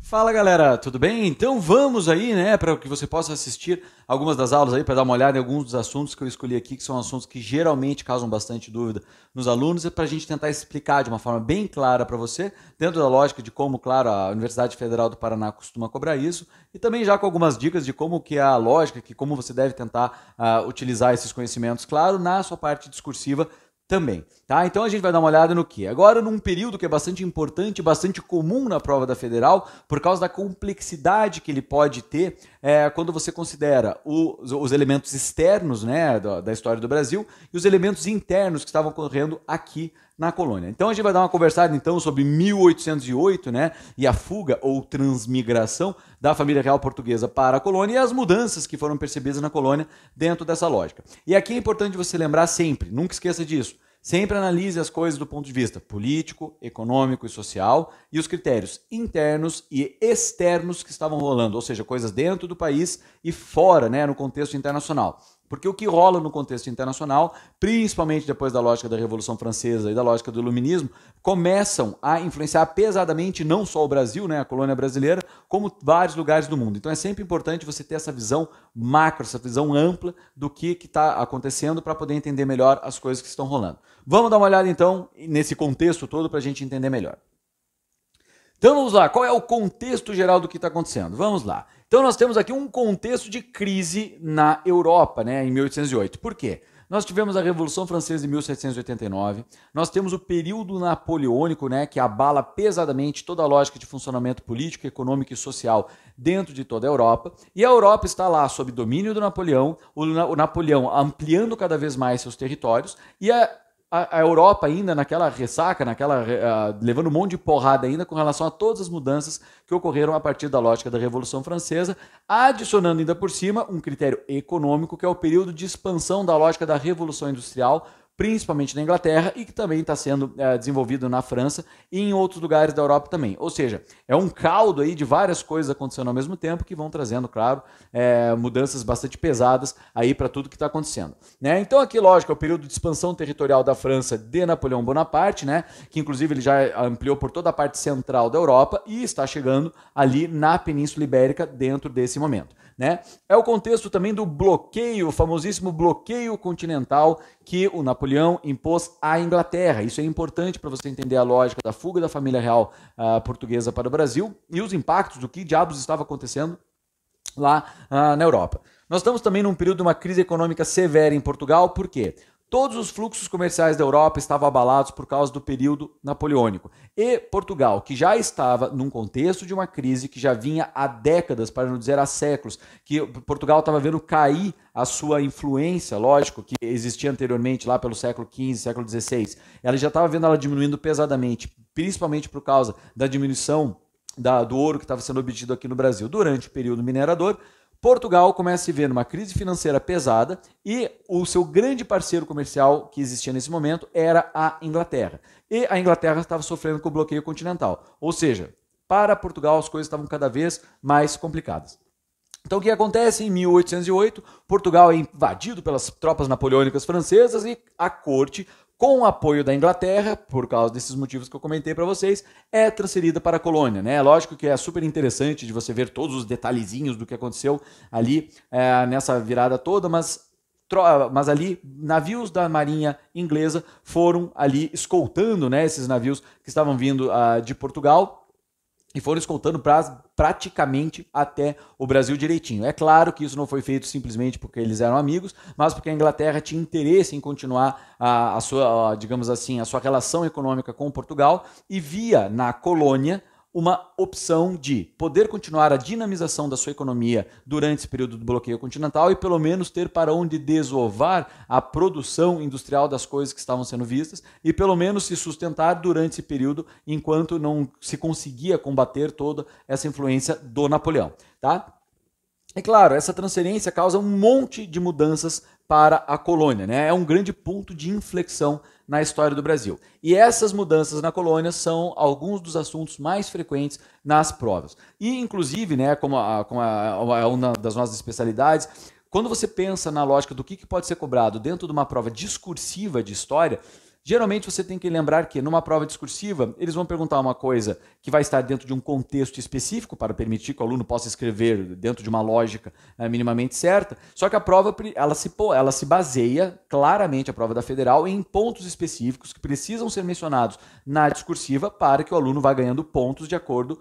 Fala galera, tudo bem? Então vamos aí, né, para que você possa assistir algumas das aulas aí, para dar uma olhada em alguns dos assuntos que eu escolhi aqui, que são assuntos que geralmente causam bastante dúvida nos alunos, para a gente tentar explicar de uma forma bem clara para você, dentro da lógica de como, claro, a Universidade Federal do Paraná costuma cobrar isso, e também já com algumas dicas de como que é a lógica, que como você deve tentar utilizar esses conhecimentos, claro, na sua parte discursiva também, tá? Então a gente vai dar uma olhada no que? Agora, num período que é bastante importante, bastante comum na prova da Federal, por causa da complexidade que ele pode ter quando você considera os elementos externos, né, da história do Brasil e os elementos internos que estavam ocorrendo aqui na colônia. Então a gente vai dar uma conversada então sobre 1808, né, e a fuga ou transmigração da família real portuguesa para a colônia e as mudanças que foram percebidas na colônia dentro dessa lógica. E aqui é importante você lembrar sempre, nunca esqueça disso, sempre analise as coisas do ponto de vista político, econômico e social e os critérios internos e externos que estavam rolando, ou seja, coisas dentro do país e fora, né, no contexto internacional. Porque o que rola no contexto internacional, principalmente depois da lógica da Revolução Francesa e da lógica do Iluminismo, começam a influenciar pesadamente não só o Brasil, né, a colônia brasileira, como vários lugares do mundo. Então é sempre importante você ter essa visão macro, essa visão ampla do que está acontecendo para poder entender melhor as coisas que estão rolando. Vamos dar uma olhada então nesse contexto todo para a gente entender melhor. Então vamos lá, qual é o contexto geral do que está acontecendo? Vamos lá. Então nós temos aqui um contexto de crise na Europa, né, em 1808. Por quê? Nós tivemos a Revolução Francesa em 1789, nós temos o período napoleônico, né, que abala pesadamente toda a lógica de funcionamento político, econômico e social dentro de toda a Europa, e a Europa está lá sob domínio do Napoleão, o Napoleão ampliando cada vez mais seus territórios, e a Europa ainda naquela ressaca, levando um monte de porrada ainda com relação a todas as mudanças que ocorreram a partir da lógica da Revolução Francesa, adicionando ainda por cima um critério econômico que é o período de expansão da lógica da Revolução Industrial, principalmente na Inglaterra e que também está sendo desenvolvido na França e em outros lugares da Europa também. Ou seja, é um caldo aí de várias coisas acontecendo ao mesmo tempo que vão trazendo, claro, mudanças bastante pesadas aí para tudo que está acontecendo. Né? Então aqui, lógico, é o período de expansão territorial da França de Napoleão Bonaparte, né? Que inclusive ele já ampliou por toda a parte central da Europa e está chegando ali na Península Ibérica dentro desse momento. Né? É o contexto também do bloqueio, o famosíssimo bloqueio continental que o Napoleão impôs à Inglaterra. Isso é importante para você entender a lógica da fuga da família real portuguesa para o Brasil e os impactos do que diabos estava acontecendo lá na Europa. Nós estamos também num período de uma crise econômica severa em Portugal, por quê? Todos os fluxos comerciais da Europa estavam abalados por causa do período napoleônico. E Portugal, que já estava num contexto de uma crise que já vinha há décadas, para não dizer há séculos, que Portugal estava vendo cair a sua influência, lógico, que existia anteriormente lá pelo século XV, século XVI. Ela já estava vendo ela diminuindo pesadamente, principalmente por causa da diminuição do ouro que estava sendo obtido aqui no Brasil durante o período minerador. Portugal começa a se ver numa crise financeira pesada e o seu grande parceiro comercial que existia nesse momento era a Inglaterra. E a Inglaterra estava sofrendo com o bloqueio continental. Ou seja, para Portugal as coisas estavam cada vez mais complicadas. Então o que acontece? Em 1808, Portugal é invadido pelas tropas napoleônicas francesas e a corte, com o apoio da Inglaterra, por causa desses motivos que eu comentei para vocês, é transferida para a colônia. Né? Lógico que é super interessante de você ver todos os detalhezinhos do que aconteceu ali nessa virada toda, mas ali navios da marinha inglesa foram ali escoltando, né, esses navios que estavam vindo de Portugal, e foram escoltando praticamente até o Brasil direitinho. É claro que isso não foi feito simplesmente porque eles eram amigos, mas porque a Inglaterra tinha interesse em continuar a sua, digamos assim, a sua relação econômica com Portugal e via na colônia uma opção de poder continuar a dinamização da sua economia durante esse período do bloqueio continental e pelo menos ter para onde desovar a produção industrial das coisas que estavam sendo vistas e pelo menos se sustentar durante esse período enquanto não se conseguia combater toda essa influência do Napoleão. Tá? É claro, essa transferência causa um monte de mudanças para a colônia, né? É um grande ponto de inflexão na história do Brasil. E essas mudanças na colônia são alguns dos assuntos mais frequentes nas provas. E, inclusive, né, como é uma das nossas especialidades, quando você pensa na lógica do que pode ser cobrado dentro de uma prova discursiva de história, Geralmente você tem que lembrar que numa prova discursiva eles vão perguntar uma coisa que vai estar dentro de um contexto específico para permitir que o aluno possa escrever dentro de uma lógica minimamente certa, só que a prova ela se baseia claramente, a prova da Federal, em pontos específicos que precisam ser mencionados na discursiva para que o aluno vá ganhando pontos de acordo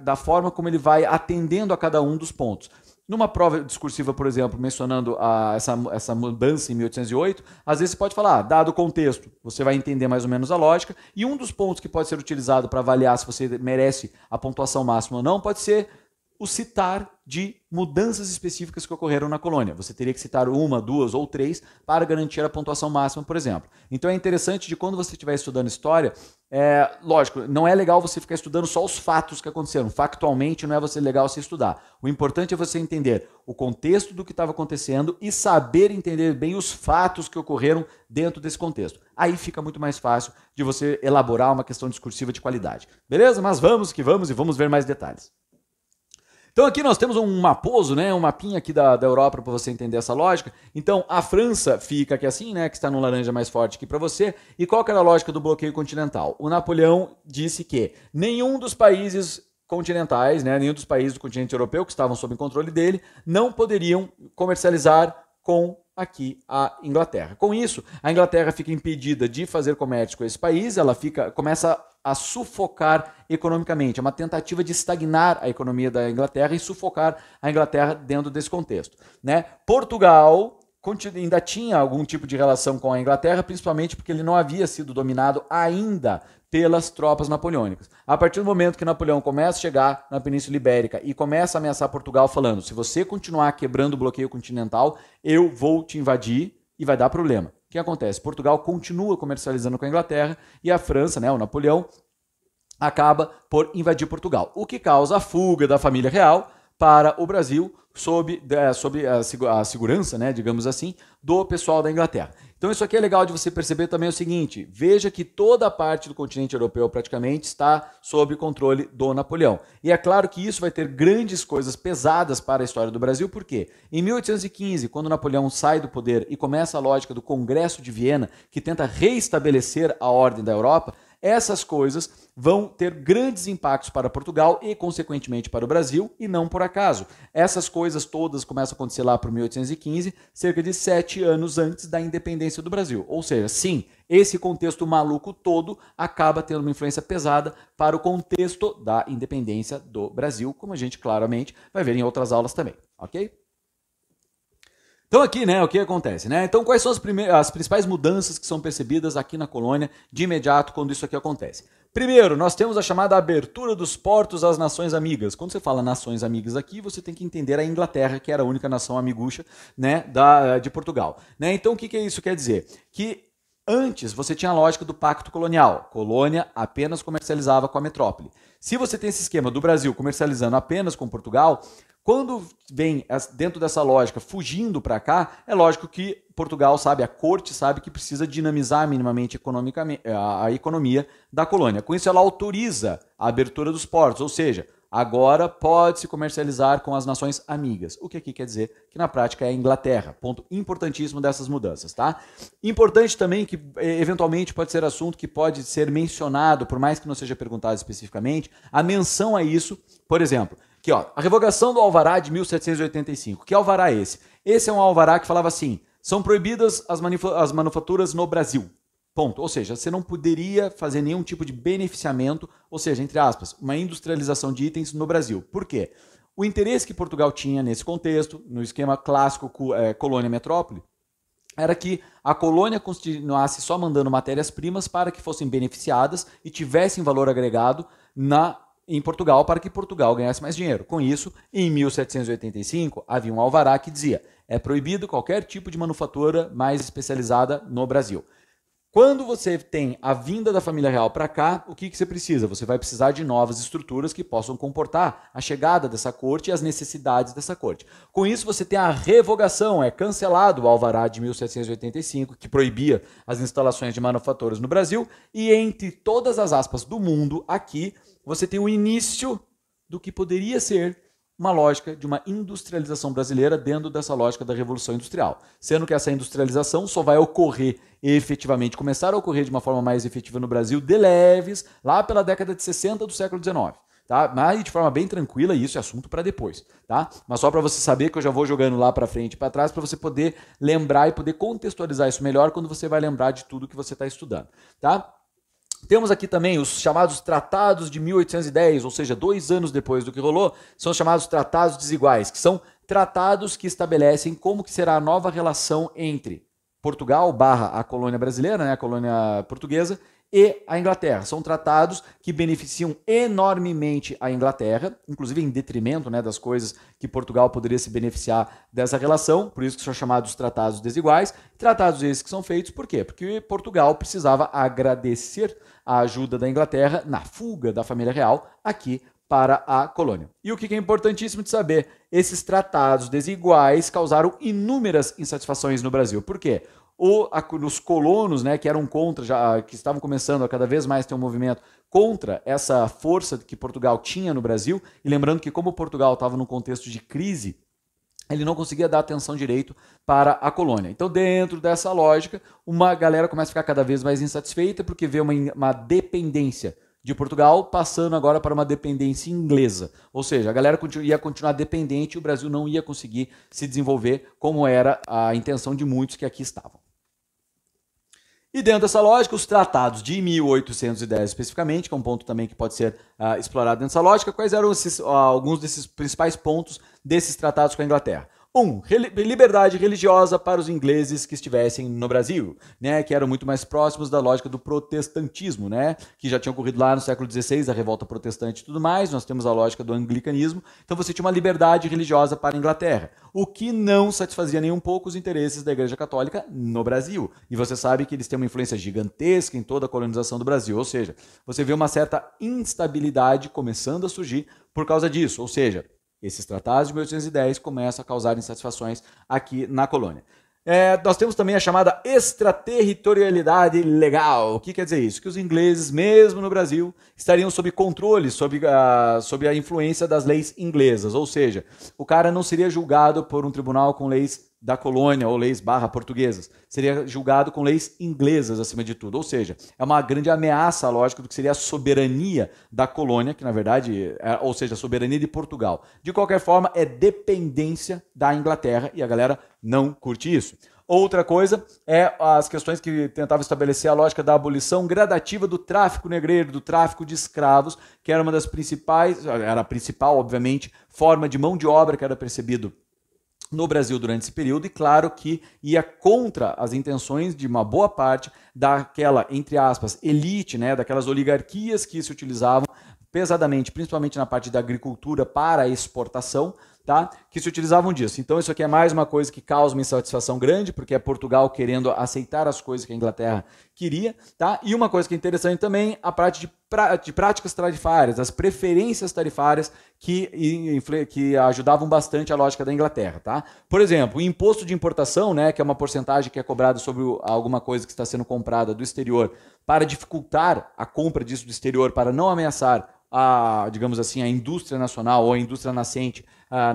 da forma como ele vai atendendo a cada um dos pontos. Numa prova discursiva, por exemplo, mencionando essa mudança em 1808, às vezes você pode falar, dado o contexto, você vai entender mais ou menos a lógica, e um dos pontos que pode ser utilizado para avaliar se você merece a pontuação máxima ou não, pode ser o citar de mudanças específicas que ocorreram na colônia. Você teria que citar uma, duas ou três para garantir a pontuação máxima, por exemplo. Então é interessante de quando você estiver estudando história, lógico, não é legal você ficar estudando só os fatos que aconteceram. Factualmente não é legal você estudar. O importante é você entender o contexto do que estava acontecendo e saber entender bem os fatos que ocorreram dentro desse contexto. Aí fica muito mais fácil de você elaborar uma questão discursiva de qualidade. Beleza? Mas vamos que vamos e vamos ver mais detalhes. Então aqui nós temos um maposo, né, um mapinha aqui da Europa para você entender essa lógica. Então a França fica aqui assim, né, que está no laranja mais forte aqui para você. E qual que era a lógica do bloqueio continental? O Napoleão disse que nenhum dos países continentais, né, nenhum dos países do continente europeu que estavam sob controle dele, não poderiam comercializar com aqui a Inglaterra. Com isso, a Inglaterra fica impedida de fazer comércio com esse país, ela começa a sufocar economicamente. É uma tentativa de estagnar a economia da Inglaterra e sufocar a Inglaterra dentro desse contexto, né? Portugal ainda tinha algum tipo de relação com a Inglaterra, principalmente porque ele não havia sido dominado ainda pelas tropas napoleônicas. A partir do momento que Napoleão começa a chegar na Península Ibérica e começa a ameaçar Portugal falando, se você continuar quebrando o bloqueio continental, eu vou te invadir e vai dar problema. O que acontece? Portugal continua comercializando com a Inglaterra e a França, né, o Napoleão, acaba por invadir Portugal, o que causa a fuga da família real para o Brasil sob a segurança, né, digamos assim, do pessoal da Inglaterra. Então isso aqui é legal de você perceber também o seguinte, veja que toda a parte do continente europeu praticamente está sob controle do Napoleão. E é claro que isso vai ter grandes coisas pesadas para a história do Brasil, por quê? Em 1815, quando Napoleão sai do poder e começa a lógica do Congresso de Viena, que tenta reestabelecer a ordem da Europa, essas coisas vão ter grandes impactos para Portugal e, consequentemente, para o Brasil, e não por acaso. Essas coisas todas começam a acontecer lá por 1815, cerca de 7 anos antes da independência do Brasil. Ou seja, sim, esse contexto maluco todo acaba tendo uma influência pesada para o contexto da independência do Brasil, como a gente claramente vai ver em outras aulas também, ok? Então aqui, né, o que acontece, né? Então quais são as principais mudanças que são percebidas aqui na colônia de imediato quando isso aqui acontece? Primeiro, nós temos a chamada abertura dos portos às nações amigas. Quando você fala nações amigas aqui, você tem que entender a Inglaterra, que era a única nação amigucha, né, de Portugal. Né? Então o que isso quer dizer? Que antes você tinha a lógica do pacto colonial. Colônia apenas comercializava com a metrópole. Se você tem esse esquema do Brasil comercializando apenas com Portugal, quando vem dentro dessa lógica fugindo para cá, é lógico que Portugal sabe, a corte sabe que precisa dinamizar minimamente a economia da colônia. Com isso ela autoriza a abertura dos portos, ou seja, agora pode se comercializar com as nações amigas. O que aqui quer dizer que na prática é a Inglaterra. Ponto importantíssimo dessas mudanças, tá? Importante também que eventualmente pode ser assunto que pode ser mencionado, por mais que não seja perguntado especificamente, a menção a isso, por exemplo, aqui, ó, a revogação do alvará de 1785. Que alvará é esse? Esse é um alvará que falava assim, são proibidas as manufaturas no Brasil. Ponto. Ou seja, você não poderia fazer nenhum tipo de beneficiamento, ou seja, entre aspas, uma industrialização de itens no Brasil. Por quê? O interesse que Portugal tinha nesse contexto, no esquema clássico colônia-metrópole, era que a colônia continuasse só mandando matérias-primas para que fossem beneficiadas e tivessem valor agregado em Portugal para que Portugal ganhasse mais dinheiro. Com isso, em 1785, havia um alvará que dizia é proibido qualquer tipo de manufatura mais especializada no Brasil. Quando você tem a vinda da família real para cá, o que você precisa? Você vai precisar de novas estruturas que possam comportar a chegada dessa corte e as necessidades dessa corte. Com isso, você tem a revogação, é cancelado o alvará de 1785, que proibia as instalações de manufaturas no Brasil, e entre todas as aspas do mundo, aqui, você tem o início do que poderia ser uma lógica de uma industrialização brasileira dentro dessa lógica da Revolução Industrial. Sendo que essa industrialização só vai ocorrer efetivamente, começar a ocorrer de uma forma mais efetiva no Brasil, de leves, lá pela década de 60 do século XIX. Tá? Mas de forma bem tranquila, e isso é assunto para depois. Tá? Mas só para você saber que eu já vou jogando lá para frente e para trás, para você poder lembrar e poder contextualizar isso melhor quando você vai lembrar de tudo que você está estudando. Tá? Temos aqui também os chamados Tratados de 1810, ou seja, 2 anos depois do que rolou, são os chamados Tratados Desiguais, que são tratados que estabelecem como que será a nova relação entre Portugal / a colônia brasileira, né, a colônia portuguesa, e a Inglaterra. São tratados que beneficiam enormemente a Inglaterra, inclusive em detrimento, né, das coisas que Portugal poderia se beneficiar dessa relação, por isso que são chamados tratados desiguais. Tratados esses que são feitos por quê? Porque Portugal precisava agradecer a ajuda da Inglaterra na fuga da família real aqui para a colônia. E o que é importantíssimo de saber, esses tratados desiguais causaram inúmeras insatisfações no Brasil. Por quê? Os colonos, né, que eram contra, que estavam começando a cada vez mais ter um movimento contra essa força que Portugal tinha no Brasil, e lembrando que como Portugal estava num contexto de crise, ele não conseguia dar atenção direito para a colônia. Então, dentro dessa lógica, uma galera começa a ficar cada vez mais insatisfeita porque vê uma dependência de Portugal passando agora para uma dependência inglesa. Ou seja, a galera ia continuar dependente e o Brasil não ia conseguir se desenvolver como era a intenção de muitos que aqui estavam. E dentro dessa lógica, os tratados de 1810 especificamente, que é um ponto também que pode ser explorado dentro dessa lógica, quais eram alguns desses principais pontos desses tratados com a Inglaterra? 1. Liberdade religiosa para os ingleses que estivessem no Brasil, né, que eram muito mais próximos da lógica do protestantismo, né, que já tinha ocorrido lá no século XVI, a revolta protestante e tudo mais. Nós temos a lógica do anglicanismo. Então você tinha uma liberdade religiosa para a Inglaterra, o que não satisfazia nem um pouco os interesses da Igreja Católica no Brasil. E você sabe que eles têm uma influência gigantesca em toda a colonização do Brasil, ou seja, você vê uma certa instabilidade começando a surgir por causa disso, ou seja, esses tratados de 1810 começam a causar insatisfações aqui na colônia. Nós temos também a chamada extraterritorialidade legal. O que quer dizer isso? Que os ingleses, mesmo no Brasil, estariam sob controle, sob a influência das leis inglesas. Ou seja, o cara não seria julgado por um tribunal com leis da colônia ou leis /portuguesas. Seria julgado com leis inglesas acima de tudo. Ou seja, é uma grande ameaça, lógico, do que seria a soberania da colônia, que na verdade, ou seja, a soberania de Portugal. De qualquer forma, é dependência da Inglaterra e a galera não curte isso. Outra coisa é as questões que tentavam estabelecer a lógica da abolição gradativa do tráfico negreiro, do tráfico de escravos, que era uma das principais, era a principal, obviamente, forma de mão de obra que era percebido no Brasil durante esse período, e claro que ia contra as intenções de uma boa parte daquela, entre aspas, elite, né, daquelas oligarquias que se utilizavam pesadamente, principalmente na parte da agricultura para a exportação, tá? Que se utilizavam disso. Então isso aqui é mais uma coisa que causa uma insatisfação grande, porque é Portugal querendo aceitar as coisas que a Inglaterra queria, tá? E uma coisa que é interessante também, a parte de práticas tarifárias, as preferências tarifárias que ajudavam bastante a lógica da Inglaterra, tá? Por exemplo, o imposto de importação, né, que é uma porcentagem que é cobrada sobre alguma coisa que está sendo comprada do exterior, para dificultar a compra disso do exterior, para não ameaçar digamos assim, a indústria nacional ou a indústria nascente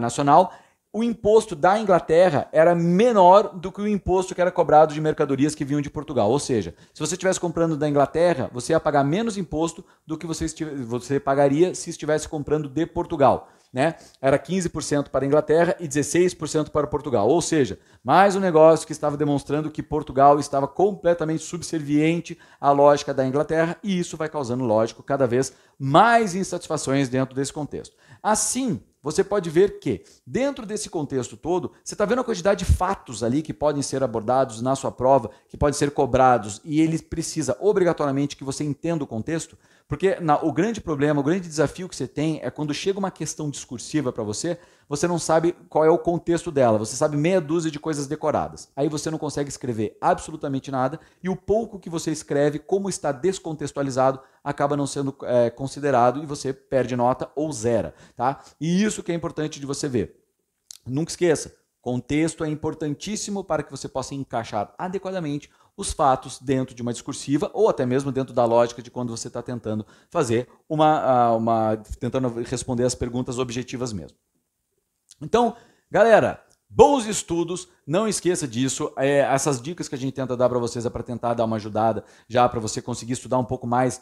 nacional, o imposto da Inglaterra era menor do que o imposto que era cobrado de mercadorias que vinham de Portugal. Ou seja, se você estivesse comprando da Inglaterra, você ia pagar menos imposto do que você pagaria se estivesse comprando de Portugal. Né? Era 15% para a Inglaterra e 16% para Portugal. Ou seja, mais um negócio que estava demonstrando que Portugal estava completamente subserviente à lógica da Inglaterra, e isso vai causando, lógico, cada vez mais insatisfações dentro desse contexto. Assim, você pode ver que, dentro desse contexto todo, você está vendo a quantidade de fatos ali que podem ser abordados na sua prova, que podem ser cobrados, e ele precisa obrigatoriamente que você entenda o contexto, porque o grande problema, o grande desafio que você tem é quando chega uma questão discursiva para você, você não sabe qual é o contexto dela, você sabe meia dúzia de coisas decoradas. Aí você não consegue escrever absolutamente nada, e o pouco que você escreve, como está descontextualizado, acaba não sendo considerado e você perde nota ou zera. Tá? E isso que é importante de você ver. Nunca esqueça, contexto é importantíssimo para que você possa encaixar adequadamente os fatos dentro de uma discursiva ou até mesmo dentro da lógica de quando você está tentando fazer tentando responder as perguntas objetivas mesmo. Então, galera, bons estudos, não esqueça disso. Essas dicas que a gente tenta dar para vocês é para tentar dar uma ajudada já para você conseguir estudar um pouco mais,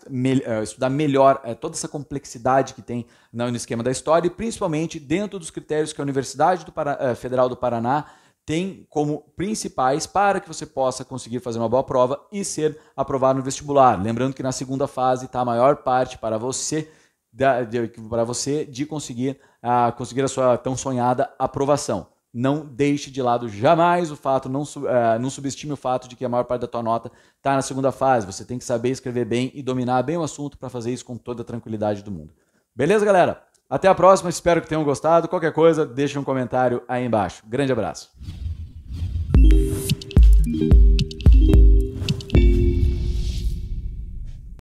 estudar melhor toda essa complexidade que tem no esquema da história e principalmente dentro dos critérios que a Universidade Federal do Paraná tem como principais para que você possa conseguir fazer uma boa prova e ser aprovado no vestibular. Lembrando que na segunda fase está a maior parte para você de conseguir a sua tão sonhada aprovação. Não deixe de lado jamais o fato, não subestime o fato de que a maior parte da tua nota está na segunda fase. Você tem que saber escrever bem e dominar bem o assunto para fazer isso com toda a tranquilidade do mundo. Beleza, galera? Até a próxima, espero que tenham gostado. Qualquer coisa, deixe um comentário aí embaixo. Grande abraço.